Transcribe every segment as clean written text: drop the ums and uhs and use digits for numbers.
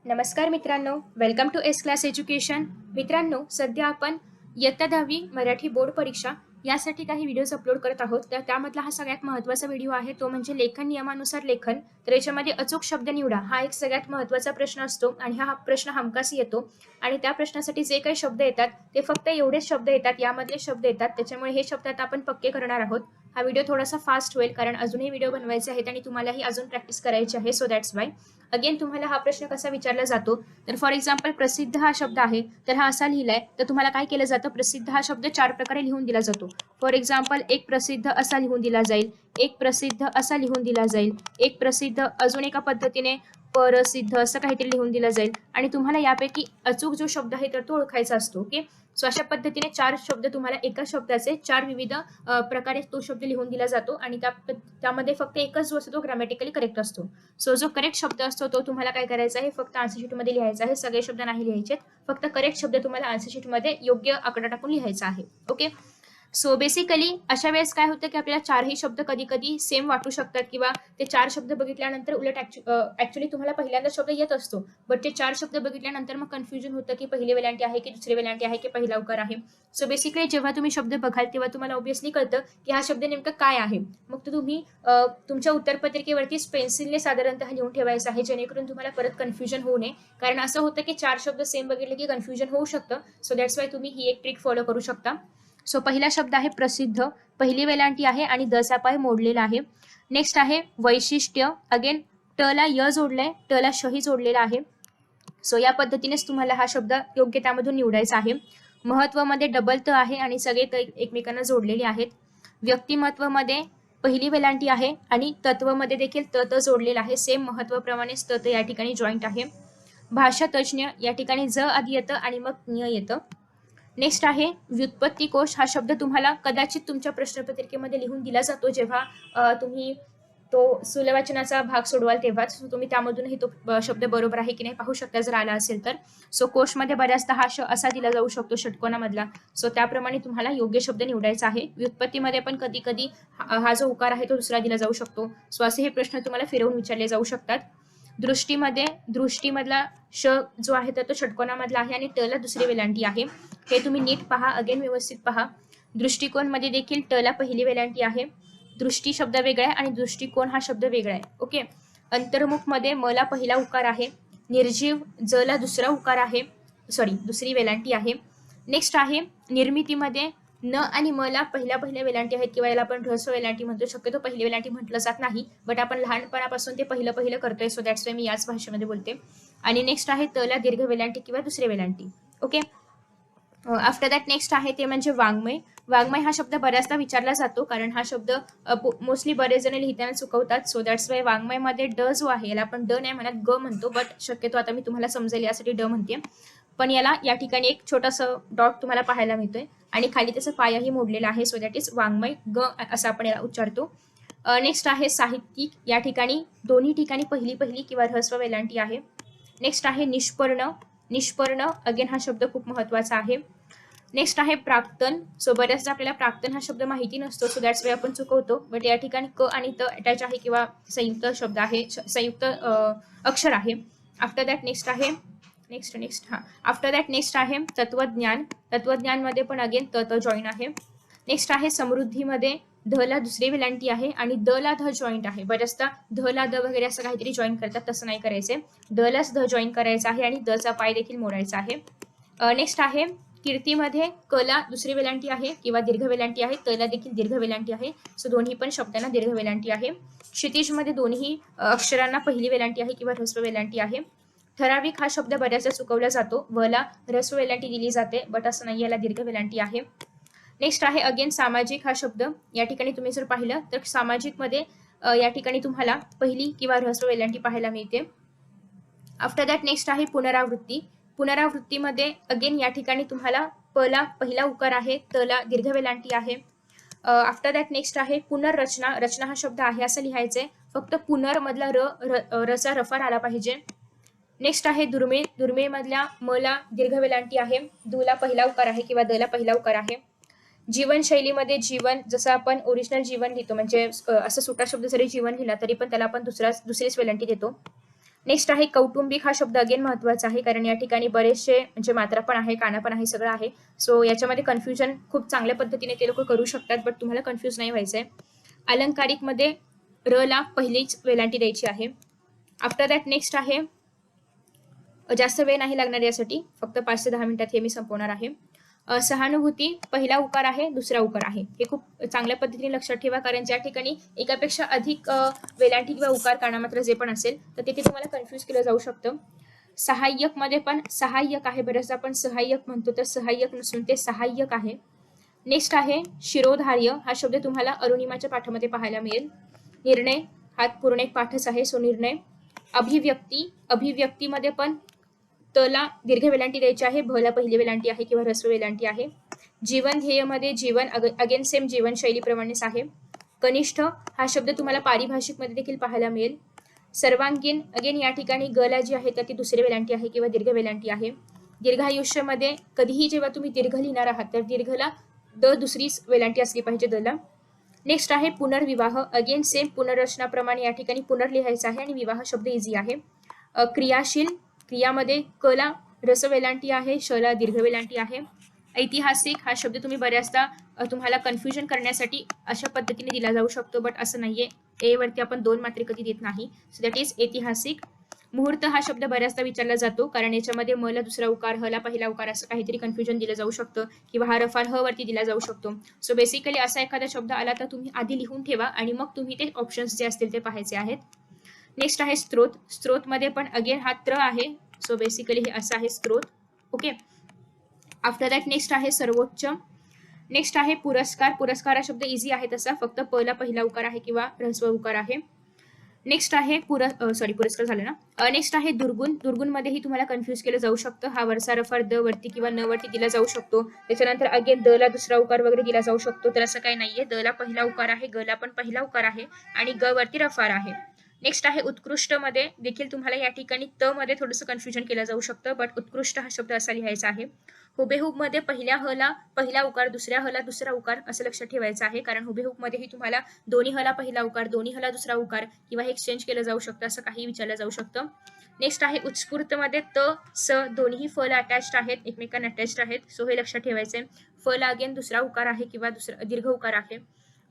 नमस्कार मित्रांनो, welcome to S class education. मित्रांनो, सध्या आपण इयत्ता 10वी मराठी बोर्ड परीक्षा यासाठी काही व्हिडिओज अपलोड करत आहोत. तर त्यामधला हा सगळ्यात महत्त्वाचा व्हिडिओ आहे, तो म्हणजे लेखन नियमानुसार लेखन. तर याच्यामध्ये अचूक शब्द निवडा हा एक सगळ्यात महत्त्वाचा प्रश्न असतो आणि हा प्रश्न हमखास येतो. आणि त्या प्रश्नासाठी जे काही शब्द येतात ते फक्त एवढेच शब्द येतात, यामधले शब्द येतात. त्याच्यामुळे हे शब्द आता आपण पक्के करणार आहोत. हा व्हिडिओ थोडासा फास्ट होईल कारण अजूनही व्हिडिओ बनवायचे आहेत आणि तुम्हालाही अजून प्रॅक्टिस करायची आहे. सो दॅट्स वाय अगेन तुम्हाला हा प्रश्न कसा विचारला जातो. तर फॉर एक्झाम्पल प्रसिद्ध हा शब्द आहे, तर हा असा लिहिलाय, तर तुम्हाला काय केलं जातं, प्रसिद्ध हा शब्द 4 प्रकारे लिहून दिला जातो. फॉर एक्झाम्पल एक प्रसिद्ध असा लिहून दिला जाईल, एक प्रसिद्ध असा लिहून दिला जाईल, एक प्रसिद्ध अजून एका पद्धतीने प्रसिद्ध असं काहीतरी लिहून दिलं जाईल आणि तुम्हाला यापैकी अचूक जो शब्द आहे तर तो ओळखायचा असतो. ओके, सो अशा पद्धतीने 4 शब्द तुम्हाला एका शब्दाचे 4 विविध प्रकारे तो शब्द लिहून दिला जातो आणि त्यामध्ये फक्त एकच जो असतो तो ग्रामॅटिकली करेक्ट असतो. सो जो करेक्ट शब्द असतो तो तुम्हाला काय करायचा आहे, फक्त आन्सर शीट मध्ये लिहायचा आहे. सगळे शब्द नाही लिहायचे, फक्त करेक्ट शब्द तुम्हाला आन्सर शीट मध्ये योग्य आकडा टाकून लिहायचा आहे. ओके, सो बेसिकली अशा वेळेस काय होतं की आपल्याला 4ही शब्द कधी कधी सेम वाटू शकतात किंवा ते 4 शब्द बघितल्यानंतर उलट ऍक्च्युली तुम्हाला पहिल्यांदा शब्द येत असतो, बट ते 4 शब्द बघितल्यानंतर मग कन्फ्युजन होतं की पहिली वेलांटी आहे की दुसरी वेलांटी आहे की पहिला उकार आहे. सो बेसिकली जेव्हा तुम्ही शब्द बघाल तेव्हा तुम्हाला ऑब्व्हियसली कळतं की हा शब्द नेमका काय आहे. मग तो तुम्ही तुमच्या उत्तरपत्रिकेवरती पेन्सिलने साधारणतः लिहून ठेवायचं आहे, जेणेकरून तुम्हाला परत कन्फ्युजन होऊ नये. कारण असं होतं की 4 शब्द सेम बघितले की कन्फ्युजन होऊ शकतं. सो दॅट्स वाय तुम्ही ही एक ट्रिक फॉलो करू शकता. सो पहिला शब्द आहे प्रसिद्ध, पहिली वेलांटी आहे आणि दचा पाय मोडलेला आहे. नेक्स्ट आहे वैशिष्ट्य. अगेन ट ला य जोडलाय, ट ला श ही जोडलेला आहे. सो या पद्धतीनेच तुम्हाला हा शब्द योग्य त्यामधून निवडायचा आहे. महत्व मध्ये डबल त आहे आणि सगळे त एकमेकांना जोडलेले आहेत. व्यक्तिमत्व मध्ये पहिली वेलांटी आहे आणि तत्व मध्ये देखील त त जोडलेला आहे. सेम महत्वाप्रमाणेच त त या ठिकाणी जॉईंट आहे. भाषा तज्ञ या ठिकाणी ज आधी येतं आणि मग ज्ञ येतं. नेक्स्ट आहे व्युत्पत्ती कोश. हा शब्द तुम्हाला कदाचित तुमच्या प्रश्नपत्रिकेमध्ये लिहून दिला जातो जेव्हा तुम्ही तो सुलवाचनाचा भाग सोडवाल तेव्हाच. तुम्ही त्यामधूनही तो शब्द बरोबर आहे की नाही पाहू शकता जर आला असेल तर. सो कोशमध्ये बऱ्याचदा हा असा दिला जाऊ शकतो षटकोनामधला. सो त्याप्रमाणे तुम्हाला योग्य शब्द निवडायचा आहे. व्युत्पत्तीमध्ये पण कधी कधी हा जो उकार आहे तो दुसरा दिला जाऊ शकतो. सो असे हे प्रश्न तुम्हाला फिरवून विचारले जाऊ शकतात. दृष्टीमध्ये दृष्टीमधला श जो आहे तर तो षटकोनामधला आहे आणि ट ला दुसरी वेलांटी आहे. हे तुम्ही नीट पहा, अगेन व्यवस्थित पहा. दृष्टिकोन मध्ये देखील ट ला पहिली वेलांटी आहे. दृष्टी शब्द वेगळा आहे आणि दृष्टिकोन हा शब्द वेगळा आहे. ओके, अंतर्मुख मध्ये म ला पहिला उकार आहे. निर्जीव ज ला दुसरा उकार आहे, सॉरी दुसरी वेलांटी आहे. नेक्स्ट आहे निर्मितीमध्ये न आणि म ला पहिल्या वेलांटी आहेत किंवा याला आपण ऱ्हस्व वेलांटी म्हणतो. शक्यतो पहिली वेलांटी म्हटलं जात नाही, बट आपण लहानपणापासून ते पहिलं करतोय. सो दॅट्स वाय मी याच भाषेमध्ये बोलते. आणि नेक्स्ट आहे त ला दीर्घ वेलांटी किंवा दुसरी वेलांटी. ओके, आफ्टर दॅट नेक्स्ट आहे ते म्हणजे वाङ्मय. वाङ्मय हा शब्द बऱ्याचदा विचारला जातो कारण हा शब्द मोस्टली बरेच जण लिहिताना चुकवतात. सो दॅट्स वाय वाङ्मयमध्ये ड जो आहे याला आपण ड नाही म्हणत ग म्हणतो, बट शक्यतो आता मी तुम्हाला समजेल यासाठी ड म्हणते. पण याला या ठिकाणी एक छोटासा डॉट तुम्हाला पाहायला मिळतोय आणि खाली त्याचा पायाही मोडलेला आहे. सो दॅट इज वाङ्मय ग असं आपण याला उच्चारतो. नेक्स्ट आहे साहित्यिक. या ठिकाणी दोन्ही ठिकाणी पहिली किंवा ऱ्हस्व वेलांटी आहे. नेक्स्ट आहे निष्पर्ण. निष्पर्ण अगेन हा शब्द खूप महत्वाचा आहे. नेक्स्ट आहे प्राक्तन. सो बऱ्याचदा आपल्याला प्राक्तन हा शब्द माहिती नसतो, सो दॅट्स वे आपण चुकवतो, बट या ठिकाणी क आणि त अटॅच आहे किंवा संयुक्त शब्द आहे, संयुक्त अक्षर आहे. आफ्टर दॅट नेक्स्ट आहे आफ्टर दॅट नेक्स्ट आहे तत्वज्ञान. तत्वज्ञान मध्ये पण अगेन त जॉईन आहे. नेक्स्ट आहे समृद्धीमध्ये ध ला दुसरी वेलांटी आहे आणि द ला ध जॉईंट आहे. बऱ्याचदा ध ला द वगैरे असं काहीतरी जॉईन करतात, तसं नाही करायचे. द लाच ध जॉईन करायचा आहे आणि द चा पाय देखील मोडायचा आहे. नेक्स्ट आहे कीर्तीमध्ये क ला दुसरी वेलांटी आहे किंवा दीर्घ वेलांटी आहे, त ला देखील दीर्घ वेलांटी आहे. सो दोन्ही पण शब्दांना दीर्घ वेलांटी आहे. क्षितिजमध्ये दोन्ही अक्षरांना पहिली वेलांटी आहे किंवा ह्रस्व वेलांटी आहे. ठराविक हा शब्द बऱ्याचदा चुकवला जातो. व ला ह्रस्व वेलांटी दिली जाते, बट असं नाही, याला दीर्घ वेलांटी आहे. नेक्स्ट आहे अगेन सामाजिक. हा शब्द या ठिकाणी तुम्ही जर पाहिलं तर सामाजिक मध्ये या ठिकाणी तुम्हाला पहिली किंवा ऱ्हस्व वेलांटी पाहायला मिळते. आफ्टर दॅट नेक्स्ट आहे पुनरावृत्ती. पुनरावृत्तीमध्ये अगेन या ठिकाणी तुम्हाला प ला पहिला उकार आहे, त ला दीर्घ वेलांटी आहे. आफ्टर दॅट नेक्स्ट आहे पुनर्रचना. रचना हा शब्द आहे असं लिहायचंय, फक्त पुनर मधला रचा रफार आला पाहिजे. नेक्स्ट आहे दुर्मिळ. दुर्मिळ मधल्या म ला दीर्घ वेलांटी आहे, दु ला पहिला उकार आहे किंवा द ला पहिला उकार आहे. जीवनशैलीमध्ये जीवन, जसं आपण ओरिजिनल जीवन लिहितो म्हणजे असं सुटा शब्द जरी जीवन लिहिला तरी पण त्याला आपण दुसरीच वेलांटी देतो. नेक्स्ट आहे कौटुंबिक. हा शब्द अगेन महत्वाचा आहे, कारण या ठिकाणी बरेचसे म्हणजे मात्रा पण आहे, काना पण आहे, सगळं आहे. सो याच्यामध्ये कन्फ्युजन खूप चांगल्या पद्धतीने ते लोक करू शकतात, बट तुम्हाला कन्फ्युज नाही व्हायचंय. अलंकारिक मध्ये र ला पहिलीच वेलांटी द्यायची आहे. आफ्टर दॅट नेक्स्ट आहे, जास्त वेळ नाही लागणार यासाठी, फक्त 5 ते 10 मिनिटात हे मी संपवणार आहे. सहानुभूती पहिला उकार आहे, दुसरा उकार आहे. हे खूप चांगल्या पद्धतीने लक्षात ठेवा, कारण ज्या ठिकाणी एकापेक्षा अधिक वेलांटी किंवा उकार कानामात्र जे पण असेल तर तिथे तुम्हाला कन्फ्युज केलं जाऊ शकतं. सहाय्यक मध्ये पण सहाय्यक आहे, बरेचदा आपण सहाय्यक म्हणतो तर सहाय्यक नसून ते सहाय्यक आहे. नेक्स्ट आहे शिरोधार्य. हा शब्द तुम्हाला अरुणिमाच्या पाठामध्ये पाहायला मिळेल. निर्णय हा पूर्ण एक पाठच आहे, सो निर्णय. अभिव्यक्ती, अभिव्यक्तीमध्ये पण तला दीर्घ वेलांटी द्यायची आहे, भला पहिली वेलांटी आहे किंवा ह्रस्व वेलांटी आहे. जीवन ध्येयमध्ये जीवन अगेन सेम जीवनशैलीप्रमाणेच आहे. कनिष्ठ हा शब्द तुम्हाला पारिभाषिक मध्ये देखील पाहायला मिळेल. सर्वांगीण अगेन या ठिकाणी गला जी आहे तर ती दुसरी वेलांटी आहे किंवा दीर्घ वेलांटी आहे. दीर्घायुष्यामध्ये कधीही जेव्हा तुम्ही दीर्घ लिहिणार आहात तर दीर्घला द दुसरीच वेलांटी असली पाहिजे, दला. नेक्स्ट आहे पुनर्विवाह. अगेन सेम पुनर्रचनाप्रमाणे या ठिकाणी पुनर लिहायचं आहे आणि विवाह शब्द इझी आहे. क्रियाशील, क्रियामध्ये कला रस वेलांटी आहे, शला दीर्घ वेलांटी आहे. ऐतिहासिक हा शब्द तुम्ही बऱ्याचदा तुम्हाला कन्फ्युजन करण्यासाठी अशा पद्धतीने दिला जाऊ शकतो, बट असं नाहीये. ए वरती आपण 2 मात्रे कधी देत नाही, सो दॅट इज ऐतिहासिक. मुहूर्त हा शब्द बऱ्याचदा विचारला जातो, कारण याच्यामध्ये म ला दुसरा उकार, ह ला पहिला उकार असं काहीतरी कन्फ्युजन दिलं जाऊ शकतं, किंवा हा रफार ह वरती दिला जाऊ शकतो. सो बेसिकली असा एखादा शब्द आला तर तुम्ही आधी लिहून ठेवा आणि मग तुम्ही ते ऑप्शन्स जे असतील ते पाहायचे आहेत. नेक्स्ट आहे स्त्रोत. स्त्रोत मध्ये पण अगेन हा त्र आहे, सो बेसिकली हे असं आहे स्त्रोत. ओके. आफ्टर दॅट नेक्स्ट आहे सर्वोच्च. नेक्स्ट आहे पुरस्कार. पुरस्कार हा शब्द इझी आहे तसा, फक्त प ला पहिला उकार आहे किंवा ह्रस्व उकार आहे. नेक्स्ट आहे पुरस्कार झाले ना. नेक्स्ट आहे दुर्गुण. दुर्गुण मध्येही तुम्हाला कन्फ्युज केलं जाऊ शकतं. हा वरचा रफार द वरती किंवा न वरती दिला जाऊ शकतो. त्याच्यानंतर अगेन द ला दुसरा उकार वगैरे दिला जाऊ शकतो, तर असं काही नाहीये. द ला पहिला उकार आहे, ग ला पण पहिला उकार आहे आणि ग वरती रफार आहे. नेक्स्ट आहे उत्कृष्ट. मध्ये देखील तुम्हाला या ठिकाणी त मध्ये थोडंसं कन्फ्युजन केलं जाऊ शकतं, बट उत्कृष्ट हा शब्द असा लिहायचा आहे. हुबेहूब मध्ये पहिल्या ह ला पहिला उकार, दुसऱ्या ह ला दुसरा उकार असं लक्षात ठेवायचं आहे, कारण हुबेहूब मध्येही तुम्हाला दोन्ही ह ला पहिला उकार, दोन्ही ह ला दुसरा उकार किंवा हे एक्सचेंज केलं जाऊ शकतं, असं काही विचारलं जाऊ शकतं. नेक्स्ट आहे उत्स्फूर्त मध्ये त स दोन्ही फ ला अटॅच्ड आहेत, एकमेकांना अटॅच्ड आहेत, सो हे लक्षात ठेवायचंय. फ ला अगेन दुसरा उकार आहे किंवा दुसरा दीर्घ उकार आहे.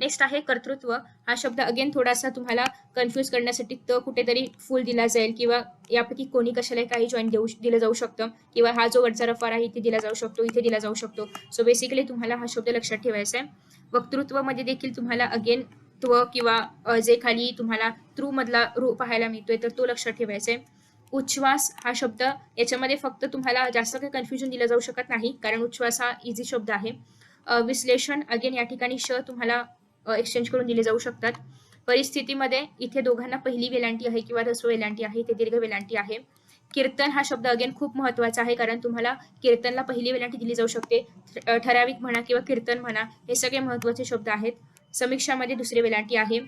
नेक्स्ट आहे कर्तृत्व. हा शब्द अगेन थोडासा तुम्हाला कन्फ्युज करण्यासाठी त कुठेतरी फुल दिला जाईल, किंवा यापैकी कोणी कशाला काही जॉईन दिलं जाऊ शकतं, किंवा हा जो वरचा रफार आहे इथे दिला जाऊ शकतो, इथे दिला जाऊ शकतो. सो बेसिकली तुम्हाला हा शब्द लक्षात ठेवायचा आहे. वक्तृत्व मध्ये देखील तुम्हाला अगेन त्व किंवा जे खाली तुम्हाला तृ मधला रू पाहायला मिळतोय तर तो लक्षात ठेवायचा आहे. उच्छ्वास हा शब्द, याच्यामध्ये फक्त तुम्हाला जास्त काही कन्फ्युजन दिलं जाऊ शकत नाही, कारण उच्छ्वास हा इझी शब्द आहे. विश्लेषण अगेन या ठिकाणी श तुम्हाला एक्सचेंज करून दिले जाऊ शकतात. परिस्थितीमध्ये इथे दोघांना पहिली वेलांटी आहे किंवा ह्रस्व वेलांटी आहे, इथे दीर्घ वेलांटी आहे. कीर्तन हा शब्द अगेन खूप महत्वाचा आहे, कारण तुम्हाला कीर्तनला पहिली वेलांटी दिली जाऊ शकते. ठराविक म्हणा किंवा कीर्तन म्हणा, हे सगळे महत्वाचे शब्द आहेत. समीक्षामध्ये दुसरी वेलांटी आहे.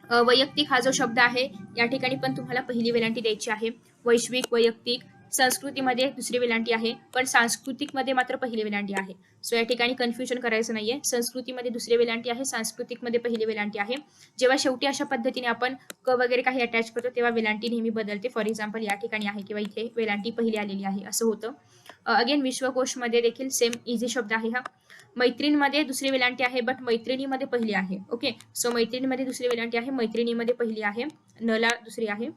वैयक्तिक हा जो शब्द आहे या ठिकाणी पण तुम्हाला पहिली वेलांटी द्यायची आहे. वैश्विक, वैयक्तिक. संस्कृतीमध्ये दुसरी वेलांटी आहे, पण सांस्कृतिक मध्ये मात्र पहिली वेलांटी आहे. सो या ठिकाणी कन्फ्युजन करायचं नाहीये. संस्कृतीमध्ये दुसरी वेलांटी आहे, सांस्कृतिक मध्ये पहिली वेलांटी आहे. जेव्हा शेवटी अशा पद्धतीने आपण क वगैरे काही अटॅच करतो तेव्हा वेलांटी नेहमी बदलते. फॉर एक्झाम्पल या ठिकाणी आहे किंवा इथे वेलांटी पहिली आलेली आहे, असं होतं. अगेन विश्वकोश मध्ये देखील सेम इझी शब्द आहे हा. मैत्रीणमध्ये दुसरी वेलांटी आहे, बट मैत्रिणीमध्ये पहिली आहे. ओके, सो मैत्रिणीमध्ये दुसरी वेलांटी आहे, मैत्रिणीमध्ये पहिली आहे, न ला दुसरी आहे.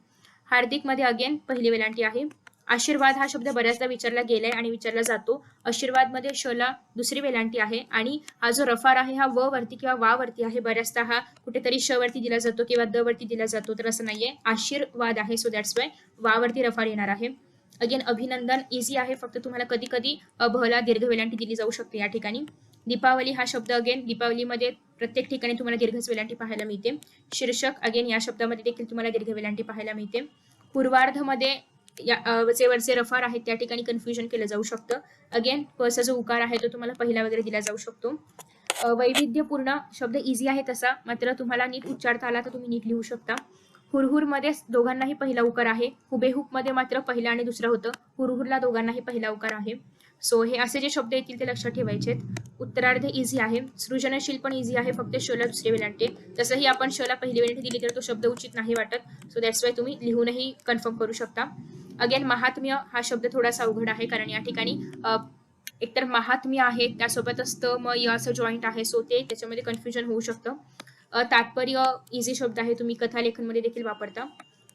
हार्दिक मध्ये अगेन पहिली वेलांटी आहे. आशीर्वाद हा शब्द बऱ्याचदा विचारला गेलाय आणि विचारला जातो. आशीर्वाद मध्ये श ला दुसरी वेलांटी आहे, आणि हा जो रफार आहे हा व वरती किंवा वा वरती आहे. बऱ्याचदा हा कुठेतरी श वरती दिला जातो किंवा द वरती दिला जातो, तर असं नाहीये. आशीर्वाद आहे, सो दॅट्स वाय वा वरती रफार येणार आहे. अगेन अभिनंदन इझी आहे, फक्त तुम्हाला कधी कधी भला दीर्घ वेलांटी दिली जाऊ शकते या ठिकाणी. दीपावली हा शब्द अगेन दीपावलीमध्ये प्रत्येक ठिकाणी तुम्हाला दीर्घ वेलांटी पाहायला मिळते. शीर्षक अगेन या शब्दामध्ये देखील तुम्हाला दीर्घ वेलांटी पाहायला मिळते. पूर्वार्ध मध्ये जे वरचे रफार आहेत त्या ठिकाणी कन्फ्युजन केलं जाऊ शकतं. अगेन पचा जो उकार आहे तो तुम्हाला पहिला वगैरे दिला जाऊ शकतो. वैविध्यपूर्ण शब्द इझी आहे तसा, मात्र तुम्हाला नीट उच्चारता आला तर तुम्ही नीट लिहू शकता. हुरहुर मध्ये दोघांनाही पहिला उकार आहे. हुबेहूब मध्ये मात्र पहिला आणि दुसरा होतं. हुरहुरला दोघांनाही पहिला उकार आहे. सो हे असे जे शब्द येतील ते लक्षात ठेवायचे आहेत. उत्तरार्ध इझी आहे. सृजनशील पण इझी आहे, फक्त शला दुसरी वेलांटी आहे. तसंही आपण शला पहिली वेलांटी दिली तर तो शब्द उचित नाही वाटत. सो दॅट्स वाय तुम्ही लिहूनही कन्फर्म करू शकता. अगेन महात्म्य हा शब्द थोडासा अवघड आहे, कारण या ठिकाणी एकतर महात्म्य आहे त्यासोबतच त म य असं जॉईंट आहे. सो ते त्याच्यामध्ये कन्फ्युजन होऊ शकतं. तात्पर्य इझी शब्द आहे, तुम्ही कथालेखनमध्ये देखील वापरता.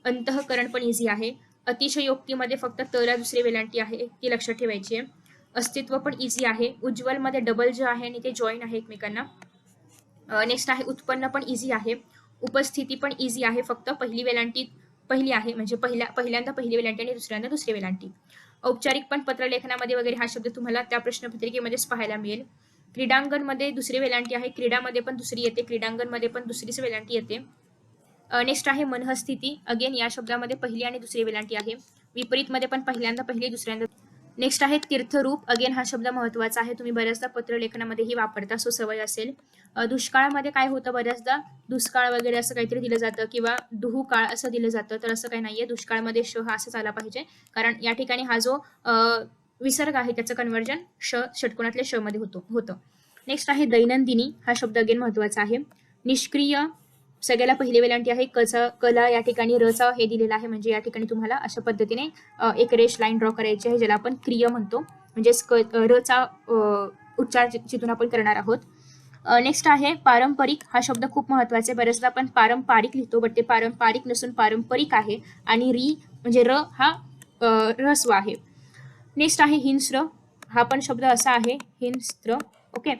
अंतःकरण पण इझी आहे. अतिशयोक्तीमध्ये फक्त तला दुसरी वेलांटी आहे, ती लक्षात ठेवायची आहे. अस्तित्व पण इझी आहे. उज्ज्वल मध्ये डबल ज आहे आणि ते जॉईन आहे एकमेकांना. नेक्स्ट आहे उत्पन्न पण इझी आहे. उपस्थिती पण इझी आहे, फक्त पहिली वेलांटी पहिली आहे, म्हणजे पहिल्यांदा पहिली वेलांटी आणि दुसऱ्यांदा दुसरी वेलांटी. औपचारिक पण पत्रलेखनामध्ये वगैरे हा शब्द तुम्हाला त्या प्रश्नपत्रिकेमध्येच पाहायला मिळेल. क्रीडांगण मध्ये दुसरी वेलांटी आहे. क्रीडामध्ये पण दुसरी येते, क्रीडांगण मध्ये पण दुसरीच वेलांटी येते. नेक्स्ट आहे मनःस्थिती. अगेन या शब्दामध्ये पहिली आणि दुसरी वेलांटी आहे. विपरीत मध्ये पण पहिल्यांदा पहिली दुसऱ्यांदा. नेक्स्ट आहे तीर्थरूप. अगेन हा शब्द महत्वाचा आहे, तुम्ही बऱ्याचदा पत्रलेखनामध्येही वापरता, सो सवय असेल. दुष्काळामध्ये काय होतं, बऱ्याचदा दुष्काळ वगैरे असं काहीतरी दिलं जातं किंवा दुहुकाळ असं दिलं जातं, तर असं काही नाहीये. दुष्काळामध्ये श हा असंच आला पाहिजे, कारण या ठिकाणी हा जो विसर्ग आहे त्याचं कन्वर्जन षटकोनातल्या श मध्ये होतं. नेक्स्ट आहे दैनंदिनी. हा शब्द अगेन महत्वाचा आहे. निष्क्रिय सगळ्याला पहिली वेलांटी आहे. कला या ठिकाणी रचा हे दिलेलं आहे, म्हणजे या ठिकाणी तुम्हाला अशा पद्धतीने एक रेश लाईन ड्रॉ करायची आहे, ज्याला आपण क्रिय म्हणतो, म्हणजे रचा उच्चार जिथून आपण करणार आहोत. नेक्स्ट आहे पारंपरिक. हा शब्द खूप महत्वाचा आहे. बरेचदा आपण पारंपरिक लिहितो, बट ते पारंपरिक नसून पारंपरिक आहे. आणि म्हणजे र हा ह्रस्व आहे. नेक्स्ट आहे हिंस्र. हा पण शब्द असा आहे, हिंस्त्र. ओके.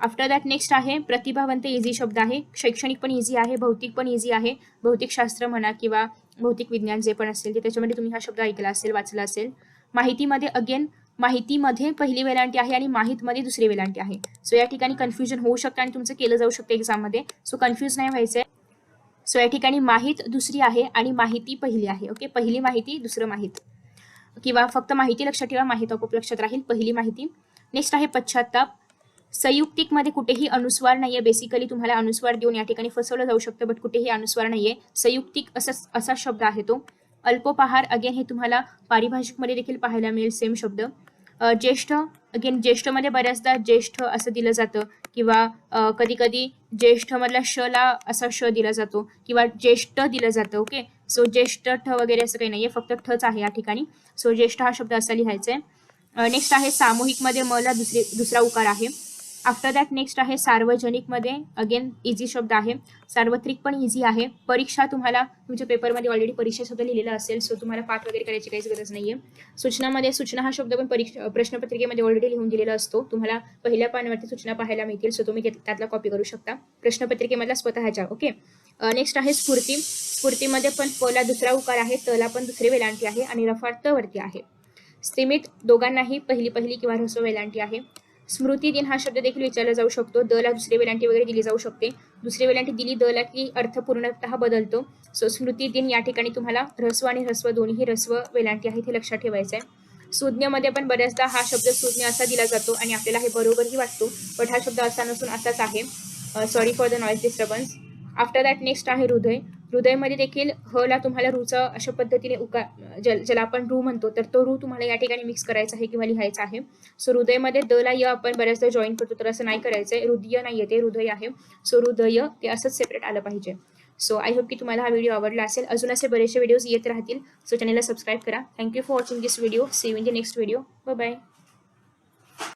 आफ्टर दॅट नेक्स्ट आहे प्रतिभावंत. इझी शब्द आहे. शैक्षणिक पण इझी आहे, भौतिक पण इझी आहे. भौतिकशास्त्र म्हणा किंवा भौतिक विज्ञान जे पण असेल ते त्याच्यामध्ये तुम्ही हा शब्द ऐकला असेल, वाचला असेल. माहितीमध्ये अगेन माहितीमध्ये पहिली वेलांटी आहे आणि माहितमध्ये दुसरी वेलांटी आहे. सो या ठिकाणी कन्फ्युजन होऊ शकतं आणि तुमचं केलं जाऊ शकतं एक्झाममध्ये. सो कन्फ्युज नाही व्हायचंय. सो या ठिकाणी माहित दुसरी आहे आणि माहिती पहिली आहे. ओके, पहिली माहिती दुसरं माहित, किंवा फक्त माहिती लक्षात ठेवा, माहित आपोआप लक्षात राहील, पहिली माहिती. नेक्स्ट आहे पश्चाताप. संयुक्तिक मध्ये कुठेही अनुस्वार नाहीये. बेसिकली तुम्हाला अनुस्वार देऊन या ठिकाणी फसवलं जाऊ शकतं, बट कुठेही अनुस्वार नाहीये. संयुक्तिक असा शब्द आहे तो. अल्पोपहार अगेन हे तुम्हाला पारिभाषिक मध्ये देखील पाहायला मिळेल, सेम शब्द. ज्येष्ठ अगेन ज्येष्ठ मध्ये बऱ्याचदा ज्येष्ठ असं दिलं जातं, किंवा कधी कधी ज्येष्ठ मधल्या श ला असा श दिला जातो, किंवा ज्येष्ठ दिलं जातं. ओके, सो ज्येष्ठ ठ वगैरे असं काही नाहीये, फक्त ठच आहे या ठिकाणी. सो ज्येष्ठ हा शब्द असा लिहायचा आहे. नेक्स्ट आहे सामूहिक मध्ये म ला दुसरा उकार आहे. आफ्टर दॅट नेक्स्ट आहे सार्वजनिक मध्ये. अगेन इझी शब्द आहे. सार्वत्रिक पण इझी आहे. परीक्षा तुम्हाला तुमच्या पेपरमध्ये ऑलरेडी परीक्षा शब्द लिहिलेला असेल, सो तुम्हाला पाठ वगैरे करायची काहीच गरज नाहीये. सूचनामध्ये सूचना हा शब्द पण प्रश्नपत्रिकेमध्ये ऑलरेडी लिहून दिलेला असतो. तुम्हाला पहिल्या पानावरती सूचना पाहायला मिळतील, सो तुम्ही त्यातला कॉपी करू शकता प्रश्नपत्रिकेमधला स्वतःच्या. ओके. नेक्स्ट आहे स्फूर्ती. स्फूर्तीमध्ये पण प ला दुसरा उकार आहे, त ला पण दुसरी वेलांटी आहे आणि रफार त वरती आहे. स्त्रीमित दोघांनाही पहिली किंवा ह्रस्व वेलांटी आहे. स्मृती दिन हा शब्द देखील विचारला जाऊ शकतो. द ला दुसरी वेलांटी वगैरे दिली जाऊ शकते. दुसरी वेलांटी दिली द ला की अर्थ पूर्णतः बदलतो. सो स्मृती दिन या ठिकाणी तुम्हाला ह्रस्व आणि ह्रस्व दोन्ही ह्रस्व वेलांटी आहे, ते लक्षात ठेवायचं आहे. सुज्ञमध्ये पण बऱ्याचदा हा शब्द सुज्ञ असा दिला जातो आणि आपल्याला हे बरोबरही वाटतो, बट हा शब्द असा नसून असाच आहे. Sorry for the noise disturbance. After that next आहे हृदय. हृदयमध्ये देखील ह ला तुम्हाला रूचा अशा पद्धतीने ज्याला आपण रू म्हणतो, तर तो रू तुम्हाला या ठिकाणी मिक्स करायचा आहे किंवा लिहायचा आहे. सो हृदयमध्ये द ला य आपण बऱ्याचदा जॉईन करतो, तर असं नाही करायचंय. हृदय नाही येते, हृदय आहे. सो हृदय ते असंच सेपरेट आलं पाहिजे. सो आय होप की तुम्हाला हा व्हिडिओ आवडला असेल. अजून असे बरेचसे व्हिडिओज येत राहतील, सो चॅनलला सबस्क्राईब करा. Thank you for watching this video. See you in the next video. Bye bye.